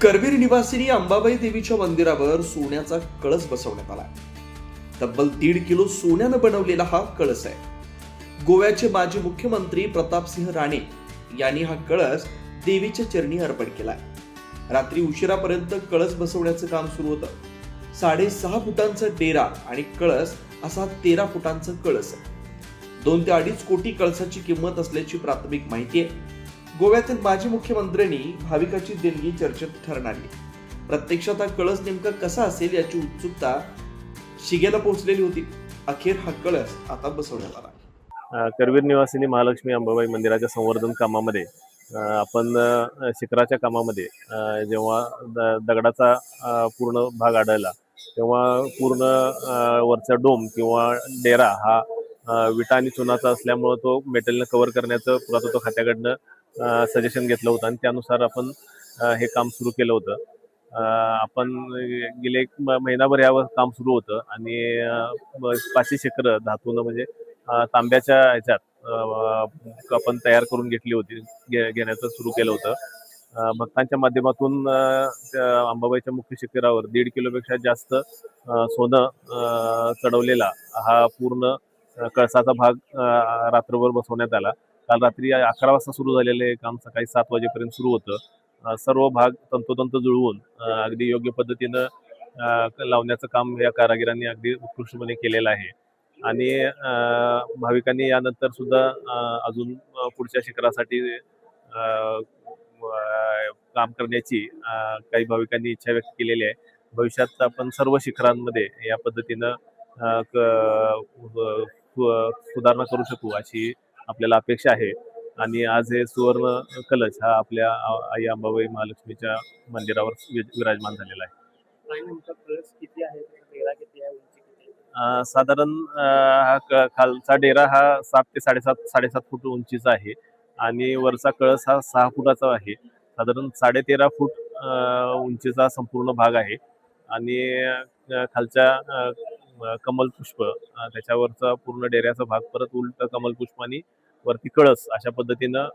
करवीर निवासिनी अंबाबाई देवीच्या मंदिरावर सोन्याचा कळस बसवण्यात आला. तब्बल 1.5 किलो सोन्यानं बनवलेला हा कळस आहे. गोव्याचे माजी मुख्यमंत्री प्रतापसिंह राणे यांनी हा कळस देवीच्या चरणी अर्पण केलाय. रात्री उशिरापर्यंत कळस बसवण्याचं काम सुरू होतं. 6.5 फुटांचा डेरा आणि कळस असा 13 फुटांचा कळस आहे. 2 ते 2.5 कोटी कळसाची किंमत असल्याची प्राथमिक माहिती आहे. गोव्यातील माजी मुख्यमंत्र्यांनी भाविकाची देणगी चर्चेत ठरणारी. प्रत्यक्षात हा कळस नेमका कसा असेल याची उत्सुकता शिगेला पोहोचलेली होती. अखेर हा कळस आता बसवण्यात आला. करवीर निवासिनी महालक्ष्मी अंबाबाई मंदिराच्या संवर्धन कामामध्ये आपण शिखराच्या कामामध्ये जेव्हा दगडाचा पूर्ण भाग आढळला तेव्हा पूर्ण वरचा डोम किंवा डेरा हा विटा आणि चुनाचा असल्यामुळे तो मेटलनं कव्हर करण्याचं पुरातत्व खात्याकडनं सजेशन घेतलं होतं आणि त्यानुसार आपण हे काम सुरू केलं होतं. आपण गेले 1 महिनाभर यावर काम सुरू होतं आणि 500 शिखरं धातूनं म्हणजे तांब्याच्या ह्याच्यात आपण तयार करून घेतली होती, घेण्याचं सुरू केलं होतं. भक्तांच्या माध्यमातून अंबाबाईच्या मुख्य शिखरावर 1.5 किलोपेक्षा जास्त सोनं चढवलेला हा पूर्ण कळसाचा भाग रात्रभर बसवण्यात आला. काल रात्री 11 वाजता सुरू झालेलं हे काम सकाळी 7 वाजेपर्यंत सुरू होतं. सर्व भाग तंतोतंत जुळवून अगदी योग्य पद्धतीनं लावण्याचं काम या कारागिरांनी अगदी उत्कृष्टपणे केलेलं आहे. आणि भाविकांनी यानंतर सुद्धा अजून पुढच्या शिखरासाठी काम करण्याची काही भाविकांनी इच्छा व्यक्त केलेली आहे. भविष्यात आपण सर्व शिखरांमध्ये या पद्धतीनं सुधारणा करू शकू अशी आपल्याला अपेक्षा आहे. आणि आज हे सुवर्ण कलश हा आपल्या आई अंबाबाई महालक्ष्मीच्या मंदिरावर विराजमान झालेला आहे. साधारण हा खालचा डेरा हा 7 ते 7.5 फूट उंचीचा आहे आणि वरचा कळस हा 6 फुटाचा आहे. साधारण 13.5 फूट उंचीचा संपूर्ण भाग आहे. आणि खालच्या कमल पुष्प त्याच्यावरचा पूर्ण डेऱ्याचा भाग परत उलट कमल पुष्प आणि वरती कळस अशा पद्धतीनं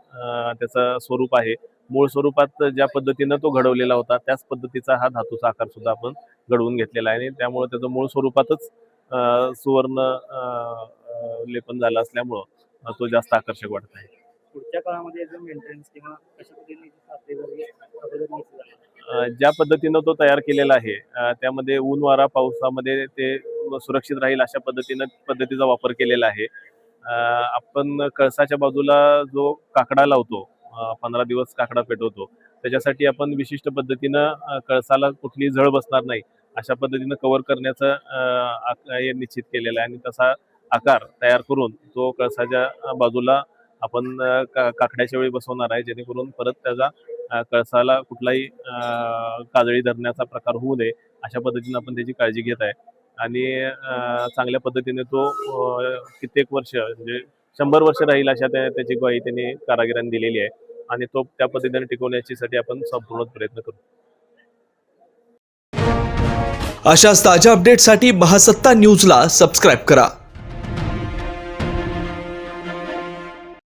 त्याचं स्वरूप आहे. मूळ स्वरूपात ज्या पद्धतीनं तो घडवलेला होता त्याच पद्धतीचा हा धातूचा आकार सुद्धा आपण घडवून घेतलेला आहे आणि त्यामुळे त्याचं मूळ स्वरूपातच सुवर्ण लेपन झालं असल्यामुळं तो जास्त आकर्षक वाटत आहे. पुढच्या काळामध्ये मेंटेनन्स किंवा कशा पद्धतीने ज्या पद्धतीनं तो तयार केलेला आहे त्यामध्ये ऊन वारा पावसामध्ये ते सुरक्षित राहील अशा पद्धतीचा वापर केलेला आहे. आपण कळसाच्या बाजूला जो काकडा लावतो, 15 दिवस काकडा पेटवतो, त्याच्यासाठी आपण विशिष्ट पद्धतीनं कळसाला कुठली झळ बसणार नाही अशा पद्धतीनं कव्हर करण्याचं निश्चित केलेलं आहे. आणि तसा आकार तयार करून तो कळसाच्या बाजूला आपण काकड्याच्या वेळी बसवणार आहे, जेणेकरून परत त्याचा कळसाला कुठलाही काजळी धरण्याचा प्रकार होऊ नये अशा पद्धतीनं आपण त्याची काळजी घेत आहे. आणि चांगल्या पद्धतीने तो कित्येक वर्ष म्हणजे 100 वर्ष राहील अशा त्याची ग्वाही त्यांनी कारागिरांनी दिलेली आहे आणि तो त्या पद्धतीने टिकवण्यासाठी आपण संपूर्ण प्रयत्न करू. अशाच ताज्या अपडेटसाठी महासत्ता न्यूजला सबस्क्राईब करा.